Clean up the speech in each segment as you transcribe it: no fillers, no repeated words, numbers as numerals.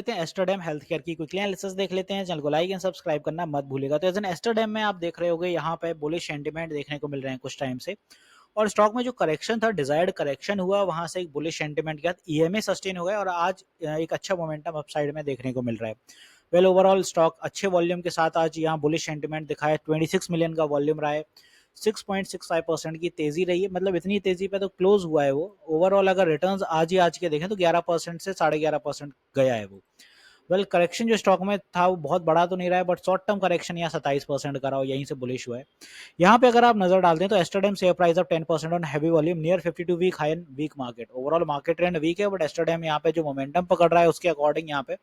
लेते हैं एस्टरडेम health care की क्विकली एनालिसिस देख लेते हैं। चैनल को लाइक एंड सब्सक्राइब करना मत भूलिएगा। तो एज एन एस्टरडेम में आप देख रहे होंगे यहाँ पे बुलिश सेंटीमेंट देखने को मिल रहे हैं कुछ टाइम से, और स्टॉक में जो करेक्शन था, डिजायर्ड करेक्शन हुआ, वहां से एक बुलिश सेंटीमेंट के बाद ईएमए सस्टेन हो गया और आज एक अच्छा मोमेंटम अपसाइड में देखने को मिल रहा है। वेल ओवरऑल स्टॉक अच्छे वॉल्यूम के साथ आज यहाँ बुलिश सेंटीमेंट दिखाया। 26 मिलियन का वॉल्यूम रहा है, 6.65% की तेजी रही है। मतलब इतनी तेजी पे तो क्लोज हुआ है वो। ओवरऑल अगर रिटर्न्स आज के देखें तो 11% से 11.5% गया है वो। वेल करेक्शन जो स्टॉक में था वो बहुत बड़ा तो नहीं रहा है, बट शॉर्ट टर्म करेक्शन यहाँ 27% का रहा हो, यहीं से बुलिश हुआ है। यहाँ पे अगर आप नजर डालते हैं तो Aster DM share price of 10% on heavy volume near 52 week high and weak market. Overall market trend weak है, बट एस्टरडेम यहाँ पे जो मोमेंटम पकड़ रहा है उसके अकॉर्डिंग यहाँ पे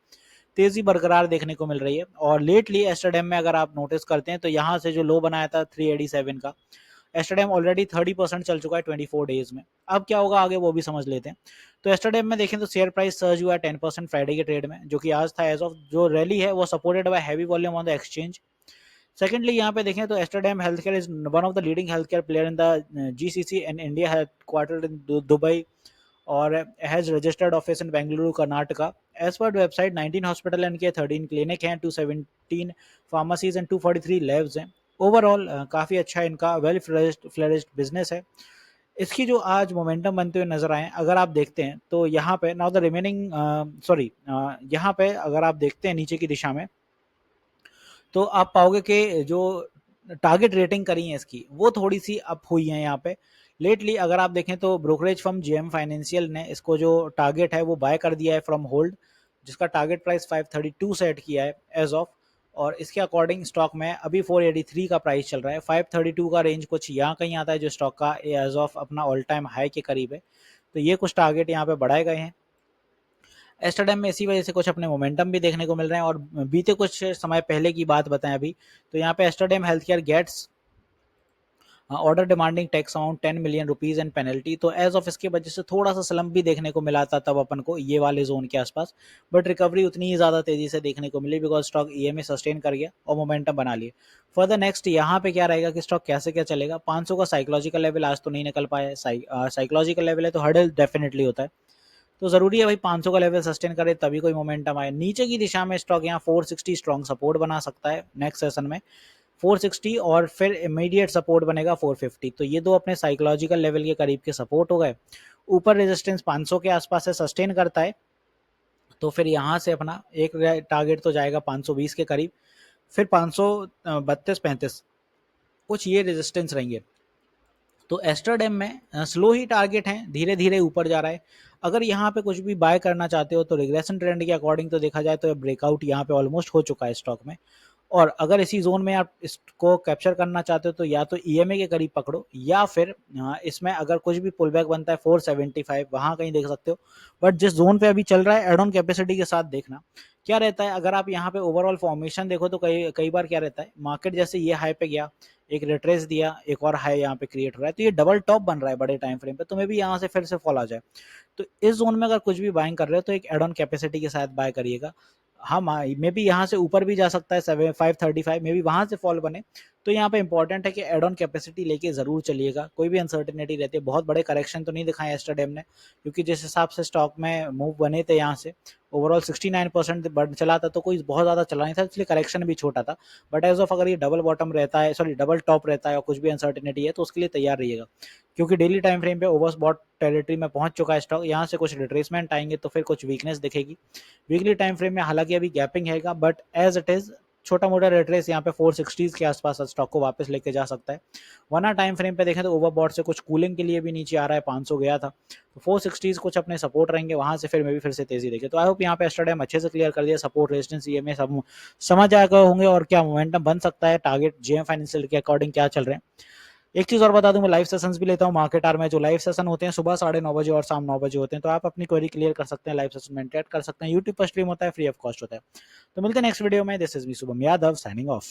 तेजी बरकरार देखने को मिल रही है। और लेटली एस्टरडेम में अगर आप नोटिस करते हैं तो यहाँ से जो लो बनाया था 387 का, एस्टरडेम ऑलरेडी 30% चल चुका है 24 डेज में। अब क्या होगा आगे वो भी समझ लेते हैं। तो एस्टरडेम में देखें तो शेयर प्राइस सर्ज हुआ है 10% फ्राइडे के ट्रेड में, जो कि आज था। एज ऑफ जो रैली है वो supported by heavy volume on the exchange. Secondly यहाँ पे देखें तो Aster DM health care is one of the leading health care player in the GCC and India headquartered in Dubai और has registered office in Bengaluru Karnataka. As per website 19 hospital and के 13 clinic हैं, 217 pharmacies and 243 labs हैं। Overall काफ़ी अच्छा इनका well flourished business है। इसकी जो आज मोमेंटम बनते हुए नजर आए अगर आप देखते हैं तो यहाँ पे नाउ द रिमेनिंग यहाँ पे अगर आप देखते हैं नीचे की दिशा में तो आप पाओगे कि जो टारगेट रेटिंग करी है इसकी वो थोड़ी सी अप हुई है यहाँ पे। लेटली अगर आप देखें तो ब्रोकरेज फर्म जेएम फाइनेंशियल ने इसको जो टारगेट है वो बाय कर दिया है फ्रॉम होल्ड, जिसका टारगेट प्राइस 532 सेट किया है एज ऑफ। और इसके अकॉर्डिंग स्टॉक में अभी 483 का प्राइस चल रहा है। 532 का रेंज कुछ यहाँ कहीं आता है जो स्टॉक का एज ऑफ अपना ऑल टाइम हाई के करीब है। तो ये कुछ टारगेट यहाँ पे बढ़ाए गए हैं एस्टरडेम में, इसी वजह से कुछ अपने मोमेंटम भी देखने को मिल रहे हैं। और बीते कुछ समय पहले की बात बताएं अभी तो यहाँ पे Aster DM health care gets order demanding tax amount 10 million rupees and penalty. तो एज ऑफ इसके वजह से थोड़ा सा स्लम्प भी देखने को मिला था तब अपन को ये वाले जोन के आसपास, बट रिकवरी उतनी ही ज्यादा तेजी से देखने को मिली बिकॉज स्टॉक ईएमए सस्टेन कर गया और मोमेंटम बना लिए। फर्दर नेक्स्ट यहाँ पे क्या रहेगा कि स्टॉक कैसे क्या चलेगा। 500 का साइकोलॉजिकल लेवल आज तो नहीं निकल पाया। साइकोलॉजिकल लेवल है तो हर्डल डेफिनेटली होता है, तो जरूरी है भाई 500 का लेवल सस्टेन करे तभी कोई मोमेंटम आए। नीचे की दिशा में स्टॉक यहाँ 460 स्ट्रॉन्ग सपोर्ट बना सकता है नेक्स्ट सेशन में, 460 और फिर इमीडिएट सपोर्ट बनेगा 450। तो ये दो अपने साइकोलॉजिकल लेवल के करीब के सपोर्ट हो गए। ऊपर रेजिस्टेंस 500 के आसपास से सस्टेन करता है तो फिर यहाँ से अपना एक टारगेट तो जाएगा 520 के करीब, फिर 532-35 कुछ ये रेजिस्टेंस रहेंगे। तो एस्टरडेम में स्लो ही टारगेट है, धीरे धीरे ऊपर जा रहा है। अगर यहाँ पे कुछ भी बाय करना चाहते हो तो रिग्रेशन ट्रेंड के अकॉर्डिंग तो देखा जाए तो ब्रेकआउट यहाँ पे ऑलमोस्ट हो चुका है स्टॉक में। और अगर इसी जोन में आप इसको कैप्चर करना चाहते हो तो या तो ईएमए के करीब पकड़ो या फिर इसमें अगर कुछ भी पुल बैक बनता है 475 वहां कहीं देख सकते हो। बट जिस जोन पे अभी चल रहा है एड ऑन कैपेसिटी के साथ देखना क्या रहता है। अगर आप यहाँ पे ओवरऑल फॉर्मेशन देखो तो कई कई बार क्या रहता है, मार्केट जैसे ये हाई पे गया, एक रिट्रेस दिया, एक और हाई यहाँ पे क्रिएट हो रहा है, तो ये डबल टॉप बन रहा है बड़े टाइम फ्रेम पे, तो मे भी यहाँ से फिर से फॉल आ जाए। तो इस जोन में अगर कुछ भी बाइंग कर रहे हो तो एक एड ऑन कैपेसिटी के साथ बाय करिएगा। हाँ मे बी यहाँ से ऊपर भी जा सकता है 535, मे बी वहां से फॉल बने। तो यहाँ पे इंपॉर्टेंट है कि एड ऑन कैपेसिटी लेके जरूर चलिएगा, कोई भी अनसर्टेनिटी रहती है। बहुत बड़े करेक्शन तो नहीं दिखाए एस्टरडेम ने, क्योंकि जिस हिसाब से स्टॉक में मूव बने थे यहाँ से ओवरऑल 69% बढ़ चला था, तो कोई बहुत ज्यादा चला नहीं था, इसलिए करेक्शन भी छोटा था। बट एज ऑफ अगर ये डबल बॉटम रहता है, सॉरी डबल टॉप रहता है और कुछ भी अनसर्टेनिटी है तो उसके लिए तैयार रहिएगा, क्योंकि डेली टाइम फ्रेम पे ओवरबॉट टेरिटरी में पहुंच चुका है स्टॉक। यहाँ से कुछ रिट्रेसमेंट आएंगे तो फिर कुछ वीकनेस दिखेगी। वीकली टाइम फ्रेम में हालांकि अभी गैपिंग है, बट एज इट इज छोटा मोटा रिट्रेस यहाँ पे 460 के आसपास स्टॉक को वापस लेके जा सकता है। वरना टाइम फ्रेम पे देखें तो ओवरबॉट से कुछ कूलिंग के लिए भी नीचे आ रहा है, 500 गया था, तो 460 कुछ अपने सपोर्ट रहेंगे, वहां से फिर में भी फिर से तेजी देखे। तो आई होप यहाँ पे एस्टरडेम अच्छे से क्लियर कर दिया, सपोर्ट रेजिस्टेंस ये में सब समझ आ गए होंगे और क्या मोमेंटम बन सकता है, टारगेट जेएम फाइनेंशियल के अकॉर्डिंग क्या चल रहे हैं। एक चीज और बता दूं, मैं लाइव सेशंस भी लेता हूं मार्केट आवर में। जो लाइव सेशन होते हैं सुबह 9:30 बजे और शाम 9 बजे होते हैं, तो आप अपनी क्वेरी क्लियर कर सकते हैं, लाइव सेशन में इंटरेक्ट कर सकते हैं। यूट्यूब पर स्ट्रीम होता है, फ्री ऑफ कॉस्ट होता है। तो मिलते हैं नेक्स्ट वीडियो में। This is me Shubham Yadav signing off.